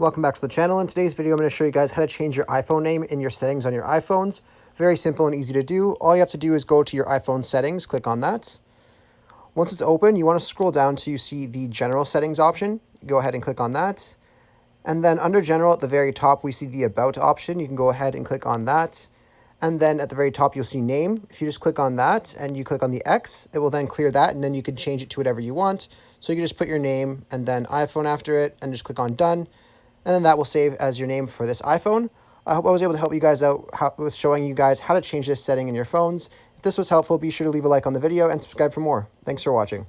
Welcome back to the channel. In today's video, I'm going to show you guys how to change your iPhone name in your settings on your iPhones. Very simple and easy to do. All you have to do is go to your iPhone settings, click on that. Once it's open, you want to scroll down till you see the general settings option. Go ahead and click on that. And then under general at the very top, we see the about option. You can go ahead and click on that. And then at the very top, you'll see name. If you just click on that and you click on the X, it will then clear that, and then you can change it to whatever you want. So you can just put your name and then iPhone after it and just click on done. And then that will save as your name for this iPhone. I hope I was able to help you guys out with showing you guys how to change this setting in your phones. If this was helpful, be sure to leave a like on the video and subscribe for more. Thanks for watching.